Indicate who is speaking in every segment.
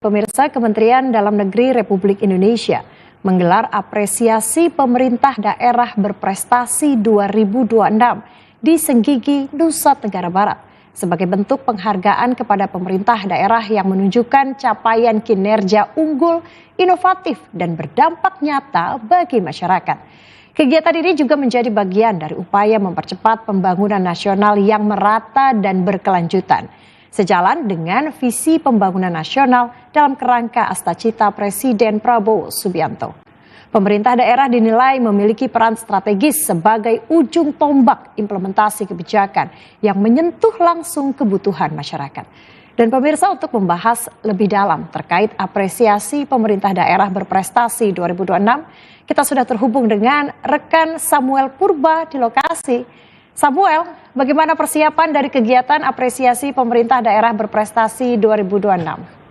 Speaker 1: Pemirsa, Kementerian Dalam Negeri Republik Indonesia menggelar apresiasi pemerintah daerah berprestasi 2026 di Senggigi, Nusa Tenggara Barat sebagai bentuk penghargaan kepada pemerintah daerah yang menunjukkan capaian kinerja unggul, inovatif, dan berdampak nyata bagi masyarakat. Kegiatan ini juga menjadi bagian dari upaya mempercepat pembangunan nasional yang merata dan berkelanjutan, sejalan dengan visi pembangunan nasional dalam kerangka Astacita Presiden Prabowo Subianto. Pemerintah daerah dinilai memiliki peran strategis sebagai ujung tombak implementasi kebijakan yang menyentuh langsung kebutuhan masyarakat. Dan pemirsa, untuk membahas lebih dalam terkait apresiasi pemerintah daerah berprestasi 2026, kita sudah terhubung dengan rekan Samuel Purba di lokasi. Samuel, bagaimana persiapan dari kegiatan apresiasi pemerintah daerah berprestasi 2026?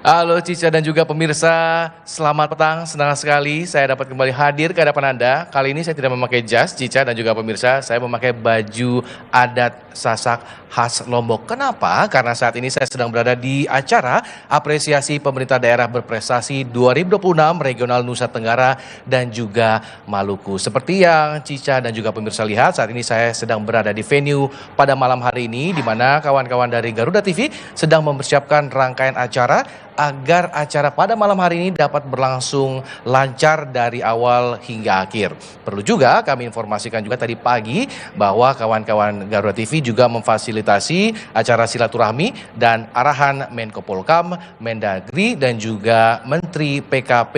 Speaker 2: Halo Cica dan juga pemirsa, selamat petang, senang sekali saya dapat kembali hadir ke hadapan Anda. Kali ini saya tidak memakai jas, Cica dan juga pemirsa, saya memakai baju adat Sasak khas Lombok. Kenapa? Karena saat ini saya sedang berada di acara apresiasi pemerintah daerah berprestasi 2026 regional Nusa Tenggara dan juga Maluku. Seperti yang Cica dan juga pemirsa lihat, saat ini saya sedang berada di venue pada malam hari ini, di mana kawan-kawan dari Garuda TV sedang mempersiapkan rangkaian acara agar acara pada malam hari ini dapat berlangsung lancar dari awal hingga akhir. Perlu juga kami informasikan juga tadi pagi bahwa kawan-kawan Garuda TV juga memfasilitasi acara silaturahmi dan arahan Menko Polhukam, Mendagri dan juga Menteri PKP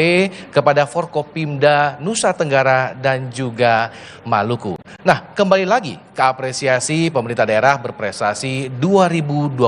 Speaker 2: kepada Forkopimda Nusa Tenggara dan juga Maluku. Nah, kembali lagi ke apresiasi pemerintah daerah berprestasi 2026.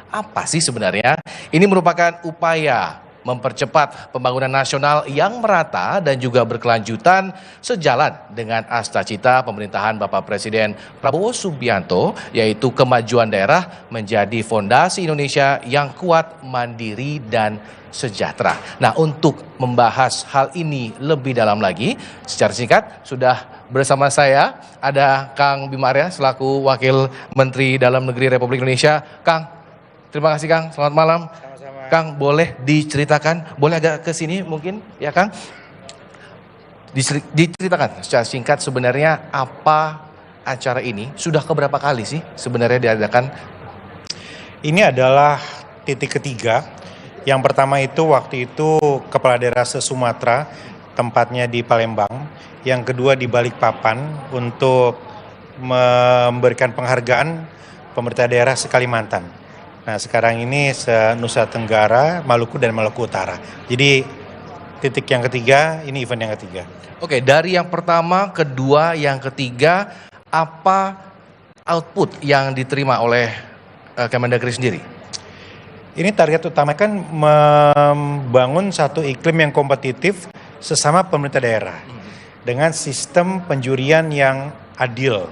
Speaker 2: Apa sih sebenarnya? Ini merupakan upaya mempercepat pembangunan nasional yang merata dan juga berkelanjutan sejalan dengan Astacita pemerintahan Bapak Presiden Prabowo Subianto, yaitu kemajuan daerah menjadi fondasi Indonesia yang kuat, mandiri, dan sejahtera. Nah, untuk membahas hal ini lebih dalam lagi, secara singkat sudah bersama saya ada Kang Bima Arya selaku Wakil Menteri Dalam Negeri Republik Indonesia. Kang, terima kasih Kang, selamat malam. Sama-sama. Kang, boleh diceritakan, boleh agak ke sini mungkin ya Kang? Diceritakan secara singkat sebenarnya apa acara ini, sudah keberapa kali sih sebenarnya diadakan?
Speaker 3: Ini adalah titik ketiga. Yang pertama itu waktu itu Kepala Daerah se-Sumatera, tempatnya di Palembang. Yang kedua di Balikpapan untuk memberikan penghargaan pemerintah daerah se-Kalimantan. Nah, sekarang ini se-Nusa Tenggara, Maluku, dan Maluku Utara. Jadi titik yang ketiga, ini event yang ketiga.
Speaker 2: Oke, dari yang pertama, kedua, yang ketiga, apa output yang diterima oleh Kemendagri sendiri?
Speaker 3: Ini target utama kan membangun satu iklim yang kompetitif sesama pemerintah daerah dengan sistem penjurian yang adil.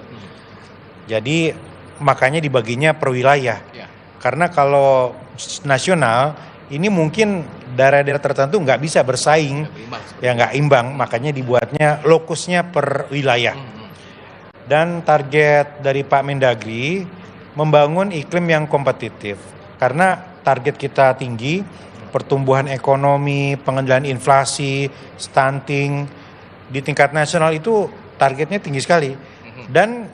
Speaker 3: Jadi makanya dibaginya per wilayah. Karena kalau nasional ini mungkin daerah-daerah tertentu nggak bisa bersaing, nggak imbang, makanya dibuatnya lokusnya per wilayah. Dan target dari Pak Mendagri membangun iklim yang kompetitif, karena target kita tinggi, pertumbuhan ekonomi, pengendalian inflasi, stunting di tingkat nasional itu targetnya tinggi sekali. Dan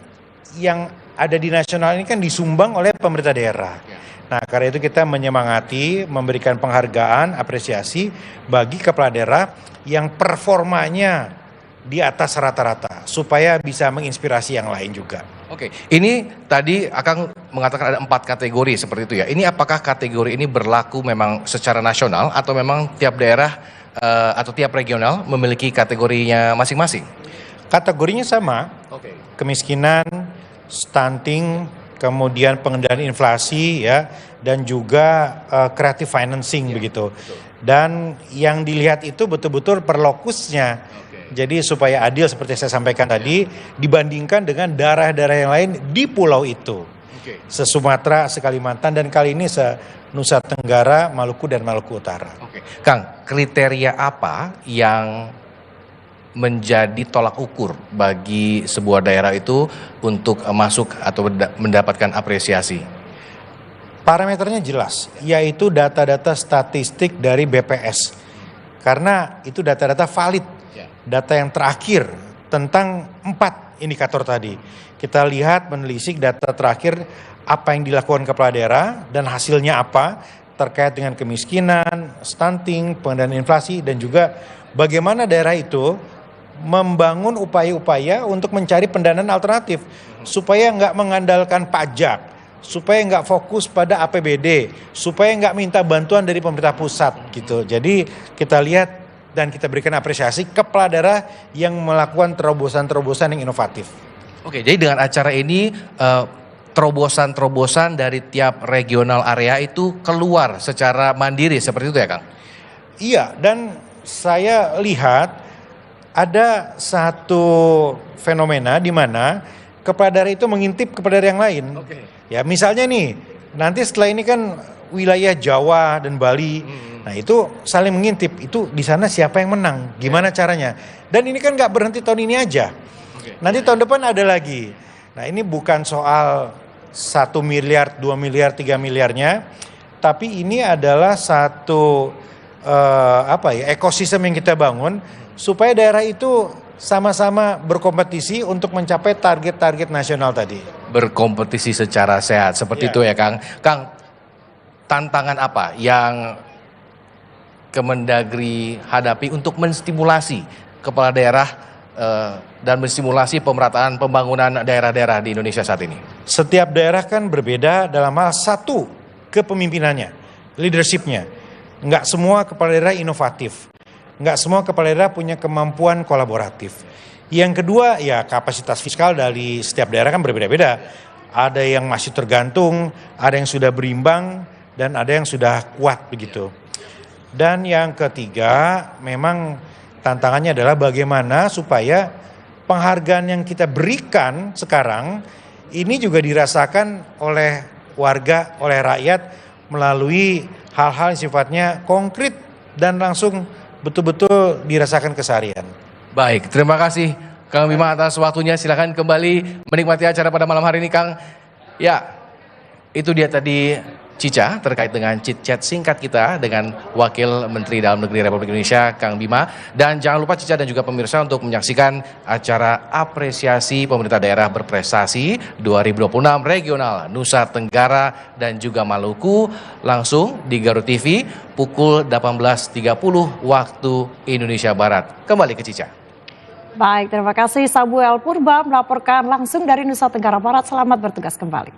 Speaker 3: yang ada di nasional ini kan disumbang oleh pemerintah daerah. Nah, karena itu kita menyemangati, memberikan penghargaan, apresiasi bagi kepala daerah yang performanya di atas rata-rata, supaya bisa menginspirasi yang lain juga.
Speaker 2: Oke, ini tadi Akang mengatakan ada 4 kategori seperti itu ya. Ini apakah kategori ini berlaku memang secara nasional atau memang tiap daerah atau tiap regional memiliki kategorinya masing-masing?
Speaker 3: Kategorinya sama, kemiskinan, stunting, kemudian pengendalian inflasi ya, dan juga creative financing begitu. Dan yang dilihat itu betul-betul per lokusnya. Jadi supaya adil seperti saya sampaikan tadi, dibandingkan dengan daerah-daerah yang lain di pulau itu. Se-Sumatera, se-Kalimantan, dan kali ini se-Nusa Tenggara, Maluku, dan Maluku Utara.
Speaker 2: Kang, kriteria apa yang menjadi tolak ukur bagi sebuah daerah itu untuk masuk atau mendapatkan apresiasi?
Speaker 3: Parameternya jelas, yaitu data-data statistik dari BPS. Karena itu data-data valid, data yang terakhir tentang 4 indikator tadi. Kita lihat menelisik data terakhir apa yang dilakukan kepala daerah dan hasilnya apa terkait dengan kemiskinan, stunting, pengendalian inflasi, dan juga bagaimana daerah itu membangun upaya-upaya untuk mencari pendanaan alternatif supaya nggak mengandalkan pajak, supaya nggak fokus pada APBD, supaya nggak minta bantuan dari pemerintah pusat gitu. Jadi kita lihat dan kita berikan apresiasi kepala daerah yang melakukan terobosan-terobosan yang inovatif.
Speaker 2: Oke, jadi dengan acara ini terobosan-terobosan dari tiap regional area itu keluar secara mandiri seperti itu ya Kang?
Speaker 3: Iya, dan saya lihat ada satu fenomena di mana kepala daerah itu mengintip kepala daerah yang lain. Ya, misalnya nih, nanti setelah ini kan wilayah Jawa dan Bali, nah itu saling mengintip, itu di sana siapa yang menang, gimana caranya. Dan ini kan nggak berhenti tahun ini aja, nanti tahun depan ada lagi. Nah ini bukan soal 1 miliar, 2 miliar, 3 miliarnya, tapi ini adalah satu ekosistem yang kita bangun supaya daerah itu sama-sama berkompetisi untuk mencapai target-target nasional tadi.
Speaker 2: Berkompetisi secara sehat, seperti itu ya Kang. Kang, tantangan apa yang Kemendagri hadapi untuk menstimulasi kepala daerah dan menstimulasi pemerataan pembangunan daerah-daerah di Indonesia saat ini?
Speaker 3: Setiap daerah kan berbeda dalam hal satu, kepemimpinannya, leadershipnya. Nggak semua kepala daerah inovatif. Nggak semua kepala daerah punya kemampuan kolaboratif. Yang kedua, ya kapasitas fiskal dari setiap daerah kan berbeda-beda. Ada yang masih tergantung, ada yang sudah berimbang, dan ada yang sudah kuat begitu. Dan yang ketiga, memang tantangannya adalah bagaimana supaya penghargaan yang kita berikan sekarang ini juga dirasakan oleh warga, oleh rakyat melalui hal-hal yang sifatnya konkret dan langsung betul-betul dirasakan keseharian.
Speaker 2: Baik, terima kasih Kang Bima atas waktunya. Silakan kembali menikmati acara pada malam hari ini Kang. Ya, itu dia tadi Cica terkait dengan chit-chat singkat kita dengan Wakil Menteri Dalam Negeri Republik Indonesia Kang Bima. Dan jangan lupa Cica dan juga pemirsa untuk menyaksikan acara apresiasi pemerintah daerah berprestasi 2026 regional Nusa Tenggara dan juga Maluku langsung di Garut TV pukul 18.30 waktu Indonesia Barat. Kembali ke Cica.
Speaker 1: Baik, terima kasih Samuel Purba melaporkan langsung dari Nusa Tenggara Barat. Selamat bertugas kembali.